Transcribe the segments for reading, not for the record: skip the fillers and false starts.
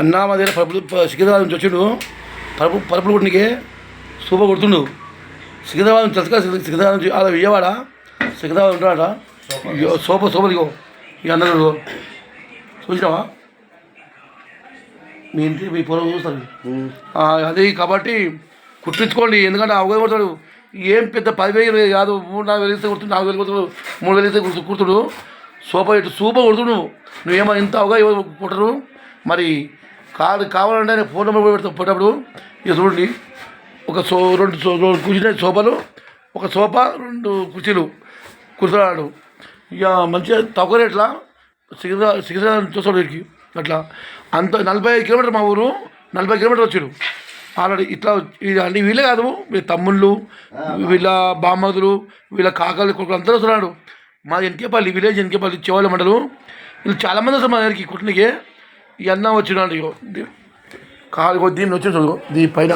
అన్న మా దగ్గర సికింద్రాబాద్ నుంచి వచ్చిండు పరుపులు కొట్టినకే సూపర్ కొడుతుండు. సికింద్రాబాద్ నుంచి తెలుసుగా, సికింద్రాబాద్ నుంచి అలా విజయవాడ సికింద్రాబాద్ ఉంటాడట. సూపర్ ఇగో ఈ అన్నలు చూసినావా? మీ ఇంటి మీ పొలం చూస్తారు. అది కాబట్టి కుట్టించుకోండి, ఎందుకంటే అవగాహన కొడతాడు. ఏం పెద్ద 10,000 కాదు, 3-4 వేలు కుడుతుంది, 4 వేలు కుడుతుడు, 3 వేలు కుడుతుడు. సూపర్ కొడుతుడు. నువ్వేమో ఇంత అవగాహన కుట్టరు. మరి కావాలంటే ఆయన ఫోన్ నెంబర్ పెడతా పోయేటప్పుడు. ఇక చూడండి, ఒక 2 కూర్చునే సోఫాలు, ఒక సోఫా 2 కుర్చీలు కుడుతున్నాడు. ఇక మంచిగా తక్కువ రేట్లా సికింద్రాబాద్ చూస్తాడు వీడికి. అట్లా అంత 45 కిలోమీటర్ మా ఊరు, 40 కిలోమీటర్ వచ్చాడు ఆల్రెడీ. ఇట్లా అంటే వీళ్ళే కాదు, వీళ్ళ తమ్ముళ్ళు, వీళ్ళ బామ్మదులు, వీళ్ళ కాకలు కొడుకులు అందరూ వస్తున్నాడు. మా ఎన్కేపల్లి విలేజ్, ఎన్కేపల్లి చెవాళ్ళ మండలం. వీళ్ళు చాలామంది వస్తారు మా దగ్గరికి కుట్టినకి. ఈ అన్న వచ్చినాడు. ఇగో కాలు దీన్ని వచ్చి చూడు, దీని పైన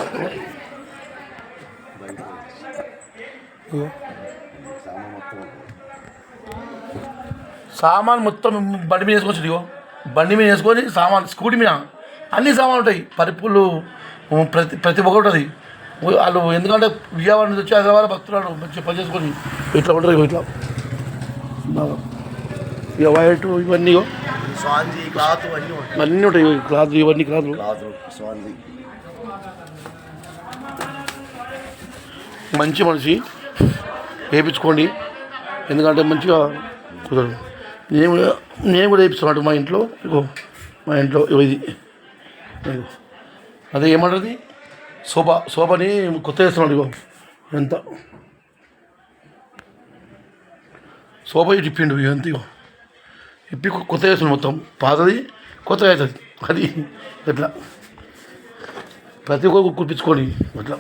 సామాన్ మొత్తం బండి మీద వేసుకొచ్చి, ఇగో బండి మీద వేసుకొని సామాన్, స్కూటీ మీద అన్ని సామాన్లు ఉంటాయి. పరుపులు ప్రతి ఒక్కటి ఉంటుంది. వాళ్ళు ఎందుకంటే విజయవాడ నుంచి వచ్చి హైదరాబాద్ భక్తులు మంచిగా పని చేసుకొని ఇట్లా ఉంటారు. ఇట్లా బాగా ఇక వైట్ ఇవన్నీ అన్నీ ఉంటాయి. క్లాత్ ఇవన్నీ క్లాత్లు మంచి మనిషి వేయించుకోండి, ఎందుకంటే మంచిగా కుదరదు. నేను కూడా వేయిస్తున్నాడు మా ఇంట్లో. ఇగో మా ఇంట్లో ఇది అదే ఏమంటుంది సోఫాని కొత్త వేస్తున్నాడు. ఇగో ఎంత సోఫా ఇప్పిండు, ఎంత ఇగో ఇప్పి కొత్త వేస్తున్నాడు. మొత్తం పాతది కొత్తగా అవుతుంది. అది ఎట్లా ప్రతి ఒక్కరు కుట్టించుకొని అట్లా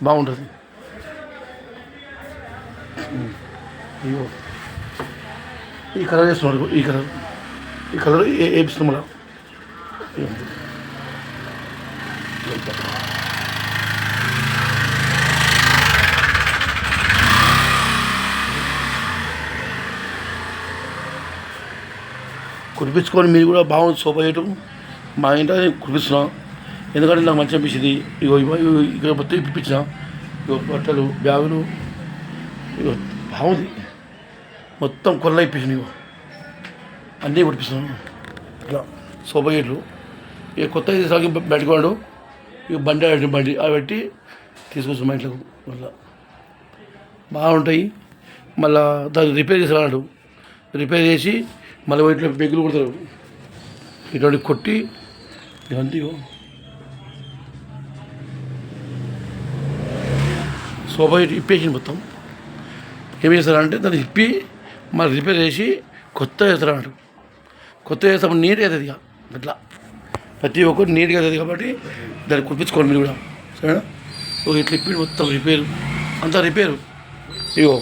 బాగుంటుంది. ఇగో ఈ కలర్ వేస్తున్నాడు, ఈ కలర్ వేపిస్తున్నాం మనం. కురిపించుకొని మీరు కూడా బాగుంది సోఫా వేయటం. మా ఇంట్లో కురిపిస్తున్నాం, ఎందుకంటే నాకు మంచి అనిపించింది. ఇగో ఇక్కడ మొత్తం ఇప్పించిన, ఇగో బట్టలు, బ్యాగులు, ఇగో బాగుంది. మొత్తం కొల్ల ఇప్పించింది. ఇగో అన్నీ కురిపిస్తున్నాను. ఇట్లా సోఫా గేట్లు ఇక కొత్త సాగి పెట్టుకోండు. ఇక బండి అవి పెట్టి తీసుకొచ్చాం మా ఇంట్లోకి. మళ్ళీ బాగుంటాయి. మళ్ళీ దాన్ని రిపేర్ చేసేవాడు, రిపేర్ చేసి మళ్ళీ ఇట్లా బెగ్గులు కొడతారు. ఇటువంటి కొట్టి ఇవంతా సోఫా ఇప్పేసింది మొత్తం. ఏం చేస్తారంటే దాన్ని ఇప్పి మళ్ళీ రిపేర్ చేసి కొత్త వేస్తారన్నట్టు. కొత్త వేస్తాం నీట్గా అవుతుంది. ఇక అట్లా ప్రతి ఒక్కరు నీట్గా అవుతుంది. కాబట్టి దాన్ని కుట్టించుకోండి మీరు కూడా, సరేనా? ఇట్లా ఇప్పి మొత్తం రిపేరు, అంతా రిపేరు. ఇగో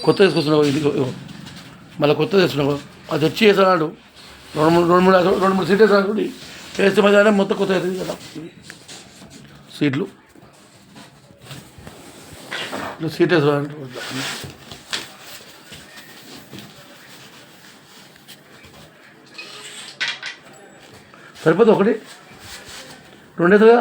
కొత్త వేసుకొస్తున్నావు, ఇగో మళ్ళీ కొత్త వేస్తున్నావు. అది వచ్చి వేసాడు 2-3 సీట్లు వేసాడు. వేస్తే మధ్య మొత్తం కొత్త అవుతుంది కదా. సీట్లు సీట్ వేసాడు. సరిపోతుంది, 1-2 వేస్తుందా?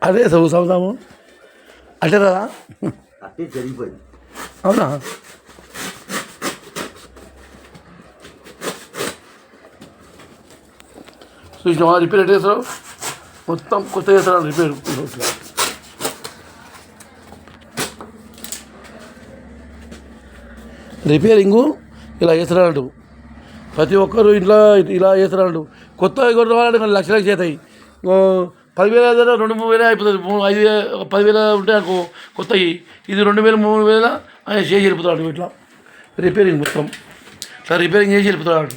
అదే చదువుతాము అంటే కదా, అట్టే జరిగిపోయింది. అవునా? చూసినా రిపేర్ ఎట్లా చేస్తారు, మొత్తం కొత్త చేస్తారు రిపేర్. రిపేరింగు ఇలా చేస్తున్నాడు. ప్రతి ఒక్కరు ఇంట్లో ఇలా చేస్తున్నాడు. కొత్తగా కొట్టాలంటే లక్షలు అవుతాయి. 10,000 2-3 అయిపోతుంది. 5,000 ఉంటాయి అనుకో కొత్తవి. ఇది 2,000-3,000 ఆయన చేసి వెళ్ళిపోతాడు. ఇట్లా రిపేరింగ్ మొత్తం ఇట్లా రిపేరింగ్ చేసి వెళ్ళిపోతాడు.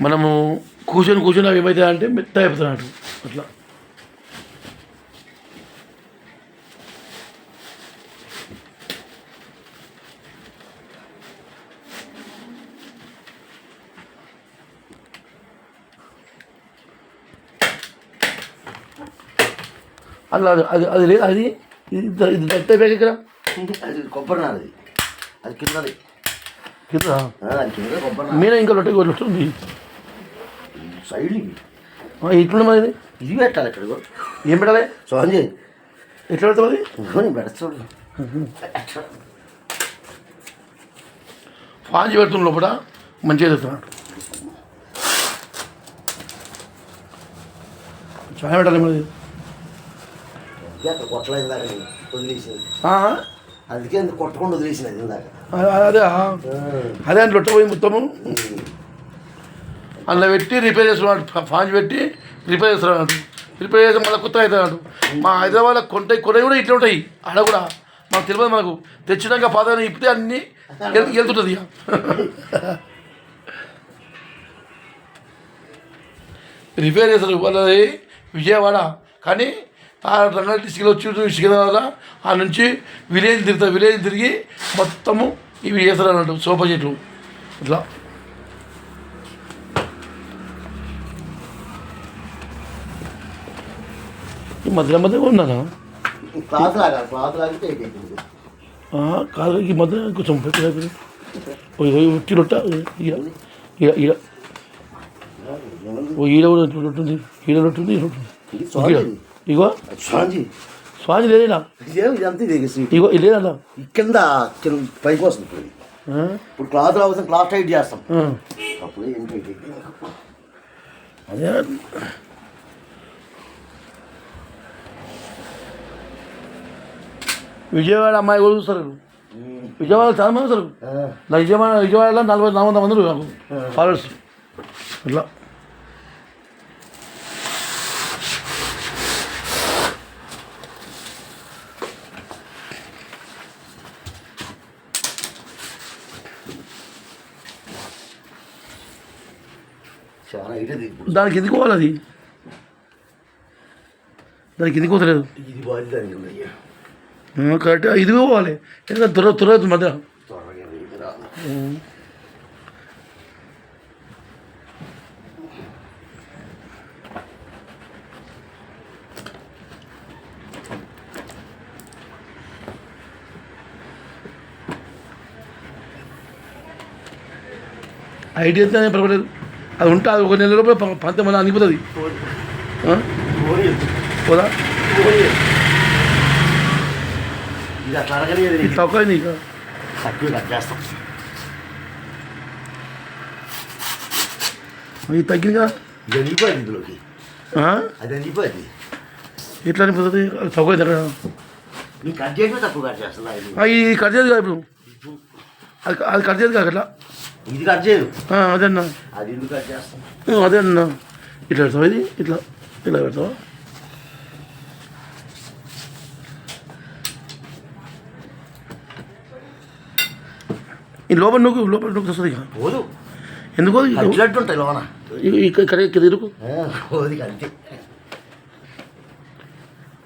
మనము కూర్చొని అవి ఏమవుతాయి అంటే మెత్త అయిపోతున్నాడు. అట్లా అట్లా అది అది లేదు అది ఇది దత్త బ్యాగ్ ఇక్కడ అది కొబ్బరి నారు అది కిందది కింద అది కింద కొబ్బరి నారు మీరే ఇంకా లొట్ట ఉంది సైడ్ ఇట్లుంది మరి ఇది ఇది పెట్టాలి ఇక్కడ ఏం పెట్టాలి సంజయ్ ఎట్లా పెడతావు అది పెడతాడు ఫాంచి పెడుతున్న లోపల మంచిగా చేస్తున్నాడు చాలా పెట్టాలి మరి అక్కడ కొట్టలేదు ఇందాక వదిలేసింది అందుకే అంత కొట్టకుండా వదిలేసినది ఇందాక అదే అదే అని లొట్ట పోయి మొత్తము అందులో పెట్టి రిపేర్ చేస్తున్నాడు ఫాంచి పెట్టి రిపేర్ చేస్తున్నాడు రిపేర్ చేసి మళ్ళీ కొత్త అవుతున్నాడు మా హైదరాబాద్లో కొనే కూడా ఇట్లా ఉంటాయి ఆడ కూడా మాకు తెలియదు మనకు తెచ్చినాక పాత ఇప్పితే అన్నీ వెళ్తుంటుంది ఇక రిపేర్ చేస్తారు వాళ్ళది విజయవాడ కానీ ఆ రంగారెడ్డి డిస్టిక్లో వచ్చి సికింద్రాబాద్ ఆ నుంచి విలేజ్ తిరుగుతారు విలేజ్ తిరిగి మొత్తము ఇవి చేస్తారు అన్నట్టు సోఫా చెట్లు ఇట్లా ఈ మధ్య ఉన్నానా క్లాత్ లాగా కాదు ఈ మధ్య కొంచెం ఉట్టి రొట్ట ఈడ కూడా ఉంటుంది ఈడ ఉంటుంది ఇగో స్వామి లేదేనా ఇగో లేదన్నా కింద పైకి వస్తుంది ఇప్పుడు క్లాత్ రావచ్చు క్లాత్ టైట్ చేస్తాం అప్పుడు ఏంటి అదే విజయవాడ అమ్మాయి కూడా చూస్తారు విజయవాడ చాలా మంది వస్తారు నా విజయవాడలో 400 మంది నాకు ఫాలోవర్స్ ఇట్లా చాలా ఇటది దానికి ఎందుకు పోవాలి అది దానికి ఎందుకు పోతలేదు ఇది బాధ్యత అయ్యా కరెక్ట్ ఇది పోవాలి ఎందుకంటే త్వర మధ్య ఐడియా అయితే పర్వాలేదు అది ఉంటే అది ఒక నెల లోపల 19 మంది అనిపోతుంది పోదా ఇది అట్లా అడగలేదు ఇది తక్కువ నీకు తక్కువ కట్ చేస్తాం ఇది తగ్గింది కదా ఇది అనిపోయింది ఇందులోకి అది అనిపోయింది ఎట్లా అనిపోతుంది అది తక్కువ అయింది అక్కడ నీకు కట్ చేయడం తక్కువ కట్ చేస్తా ఇది కట్ చేయదు కదా ఇప్పుడు అది కట్ చేయదు కదా అట్లా ఇది కట్ చేయదు అదే అన్న అది ఎందుకు కట్ చేస్తాం అదే అన్న ఇట్లా పెడతావా ఇది ఇట్లా ఇలా పెడతావా ఈ లోపల నొక్కి వస్తుంది ఇక పోదు ఎందుకు కట్టినట్టు ఉంటాయి లోన ఇక్కడ ఇరుకు పోదు అంతే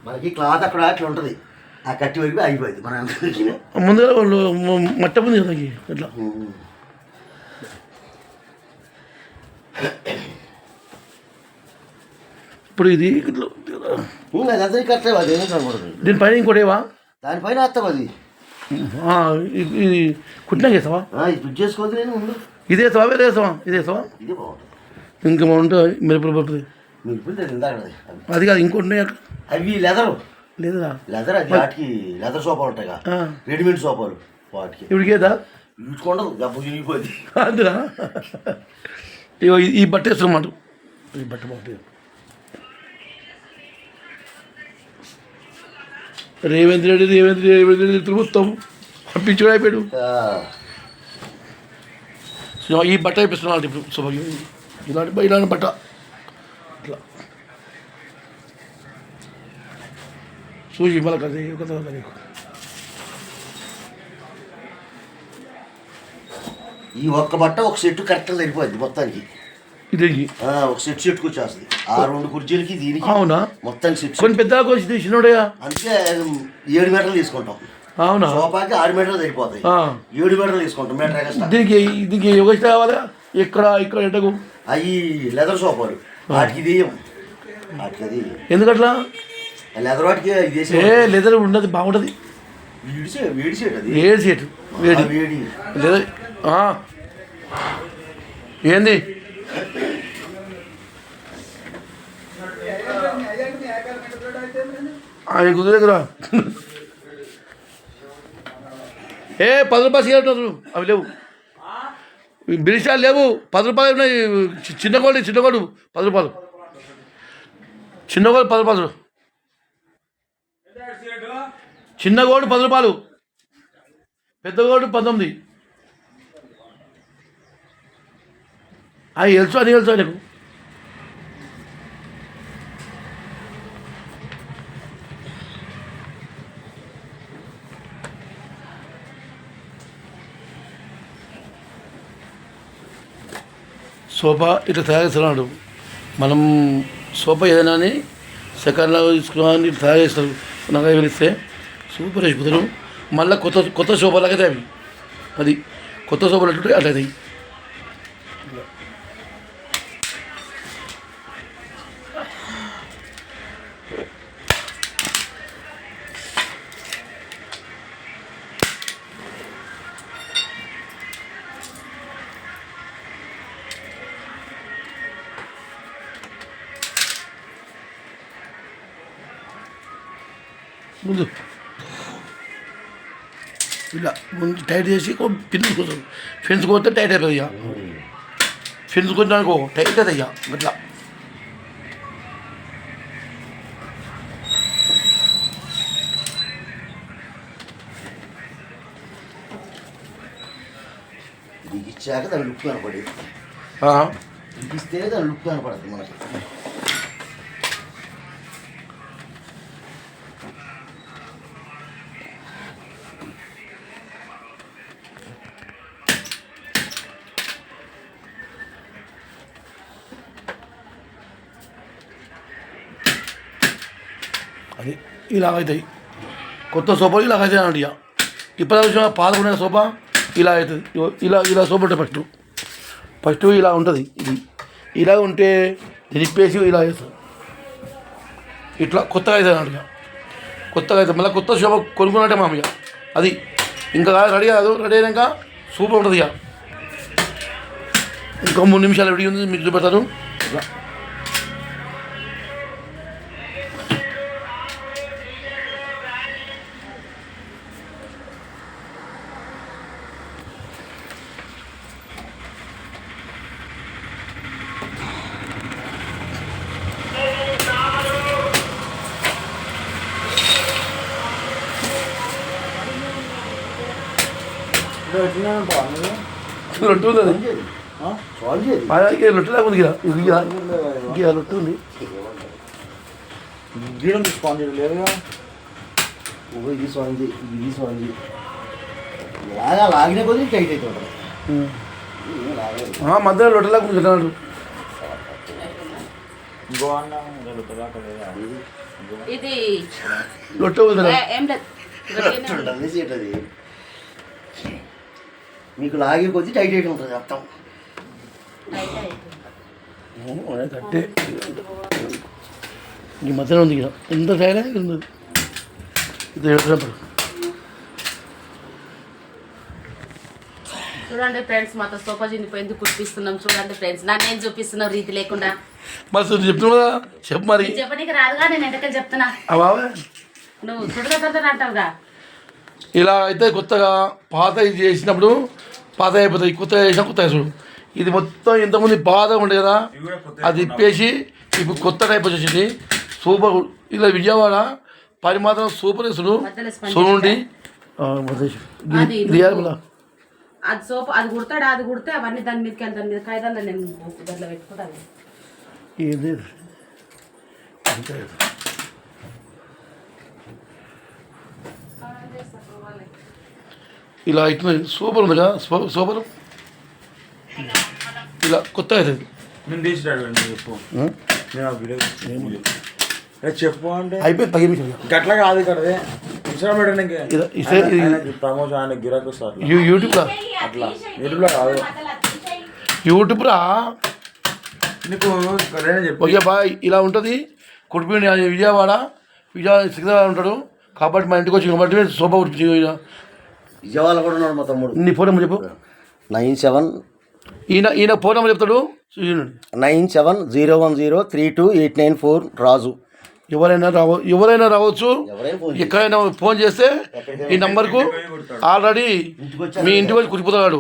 మనకి క్లాత్ అక్కడ అట్లా ఉంటుంది ఆ కట్టి వరకు అయిపోయింది మన ముందుగా మట్ట ఉంది కదా ఇట్లా ఇప్పుడు ఇది అదంతా కట్టలేవు అది ఏం కనబడుతుంది దీనిపైన ఇంకోటేవా దానిపైన వేస్తాం అది ఇది కుట్టినా చేస్తావా ఇది ఫిట్ చేసుకోవద్దు నేను ముందు ఇదే వేస్తావా వేరే వేస్తావా ఇదే వేస్తావా ఇదే బాగుంటుంది ఇంకా బాగుంటుంది మిరపలు పడుతుంది మిరపలు ఇందాక అది కాదు ఇంకోటి ఉన్నాయి అక్కడ అవి లెదరు లేదా లెదర్ అది వాటికి లెదర్ సోఫాలు ఉంటాయి కదా రెడీమేడ్ సోఫాలు వాటికి ఇవిడికేదా ఇచ్చుకోండదు దెబ్బ చిరిగిపోయింది అందురా ఇగో ఈ బట్ట వేస్తున్నమాట ఈ బట్ట బాగుంటుంది రేవంత్ రెడ్డి మొత్తం పంపించుడు అయిపోయాడు సో ఈ బట్ట అయిపోతున్నాడు ఇప్పుడు సో ఇలాంటి బట్ట ఇట్లా చూసి మళ్ళీ కదా ఈ ఒక్క బట్ట ఒక సెట్ కరెక్ట్గా సరిపోద్ది మొత్తానికి ఇది ఒక సెట్కి వచ్చేస్తుంది ఆ 2 కుర్చీలకి దీనికి అవునా మొత్తానికి సెట్ కొన్ని పెద్దగా వచ్చి తీసినోడయా అంటే 7 మీటర్లు తీసుకుంటాం అవునా సోఫాకి 6 మీటర్లు సరిపోతాయి 7 మీటర్లు తీసుకుంటాం మీటర్ ఎక్స్ట్రా దీనికి ఒక కావాలా ఇక్కడ ఎట్టకు అవి లెదర్ సోఫాలు వాటికి తీయం వాటికి అది ఎందుకట్లా లెదర్ వాటికి ఇది వేసి ఏ లెదర్ ఉన్నది బాగుంటుంది. వేడి సీట్ అది వేడి సీటు వేడి వేడి లెదర్. ఏంది అవి కుదిరేకురా. ఏ 10 రూపాయలు సిగరెట్ అవి లేవు, బిరిషాలు లేవు. 10 రూపాయలు ఉన్నాయి. చిన్న కోడి 10 రూపాయలు. చిన్న కోడి 10 రూపాయలు. చిన్న కోడి 10 రూపాయలు, పెద్ద కోడి 19. అవి తెలుసు, అని తెలుసు ఆయనకు. సోఫా ఇట్లా తయారు చేస్తున్నాడు. మనం సోఫా ఏదైనా అని సెకండ్లో తీసుకుని ఇట్లా తయారు చేస్తారు. నగ వెలిస్తే సూపర్ అయిపోతారు. మళ్ళీ కొత్త సోఫాలు అయితే అవి, అది కొత్త సోఫాలు అట్లా అవుతాయి. ముందు ఇలా ముందు టైట్ చేసి పిన్స్ కోసం ఫెన్స్ కొడితే టైట్ అవుతుంది. ఇక ఫెన్స్ కొట్టినానుకో టైట్ అవుతుంది. ఇక ఇట్లా ఇచ్చాక దాని లుక్ కనపడేది, ఇస్తేనే దాని లుక్ కనపడుతుంది మనకి. అది ఇలాగవుతాయి. కొత్త సోఫాలు ఇలాగైతే అన్నట్టు. ఇక ఇప్పుడు వచ్చిన పాతకునే సోఫా ఇలా అవుతుంది. ఇలా సోఫా ఉంటుంది. ఫస్ట్ ఇలా ఉంటుంది. ఇది ఇలా ఉంటే నిలిపేసి ఇలా వేస్తుంది. ఇట్లా కొత్తగా అవుతుంది అన్నట్టు. కొత్తగా అవుతుంది. మళ్ళీ కొత్త సోఫా కొనుక్కున్నట్టే మామయ్య. అది ఇంకా రెడీ కాదు. రెడీ అయినాక సూపర్ ఉంటుంది. ఇక ఇంకో 3 నిమిషాలు రెడీ ఉంది, మీకు చూపెడతాను. ఇట్లా లొట్టు ఉంది. అది లొట్టు లాగా ఉంది. ఇక లొట్టు ఉంది. ఇది స్వామిజీ, ఇది స్వామిజీ. ఇలాగా లాగిన కొద్ది టైట్ అవుతుంది. మధ్యలో లొట్టలాగా ఉంది కదా. ఇది లొట్టు ఉంది. అది మీకు లాగే కొద్ది టైట్ అయితే ఉంటుంది మొత్తం. కట్టే ఈ మధ్యలో ఉంది. ఇక ఎంత టైట్ ఉంది. ఇది చూడండి ఫ్రెండ్స్, మాతో సోఫా చినిపోయింది, కుట్టిస్తున్నాం. చూడండి ఫ్రెండ్స్, నన్ను ఏం చూపిస్తున్నావు రీతి లేకుండా. మరి చెప్తున్నా కదా, చెప్పు. మరి చెప్పనీకి రాదుగా, నేను ఎంతకని చెప్తున్నా. నువ్వు చుట్టూ అంటావుగా. ఇలా అయితే కొత్తగా పాత ఇది చేసినప్పుడు పాత అయిపోతాయి. కొత్తగా చేసినా కొత్తగా చూడు. ఇది మొత్తం ఇంతకుముందు పాతగా ఉండేది కదా, అది ఇప్పేసి ఇప్పుడు కొత్త టైప్ వచ్చేసింది. సూపర్. ఇలా విజయవాడ పని మాత్రం సూపర్ వేసుడు. చూడండి అది సోఫా అది కుడతాడు. అది కుడితే అవన్నీ దాని మీదకి వెళ్తాను. దాని మీద కాగితాల్లో నేను దాంట్లో పెట్టుకుంటాను. ఏది ఇలా అవుతుంది. సూపర్ ఉంది కదా, సూపర్. ఇలా కొత్త అవుతుంది. చెప్పు అంటే అయిపోయింది. 10 నిమిషాలు గట్లా కాదు. ఇక్కడ ప్రమోషన్ ఆయన గిరాకు వస్తారు. యూట్యూబ్లో అట్లా యూట్యూబ్లో కాదు, యూట్యూబ్లో నీకు చెప్పు. Okay bye. ఇలా ఉంటుంది. కుటుంబ విజయవాడ సిగ్నల్ ఉంటాడు కాబట్టి మా ఇంటికి వచ్చి కాబట్టి సోఫా కుట్టించి విజయవాడ కూడా ఉన్నాడు మా తమ్ముడు. నీ ఫోన్ నెంబర్ చెప్పు. 97 ఈయన ఫోన్ నెంబర్ చెప్తాడు. 9701032894 రాజు. ఎవరైనా రావచ్చు. ఎక్కడైనా ఫోన్ చేస్తే ఈ నంబర్కు ఆల్రెడీ మీ ఇంటికి వచ్చి కూర్చిపోతాడు.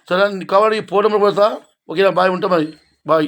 సరే కాబట్టి ఈ ఫోన్ నెంబర్ పెడతా. ఓకేనా, బాయ్, ఉంటా మరి, బాయ్.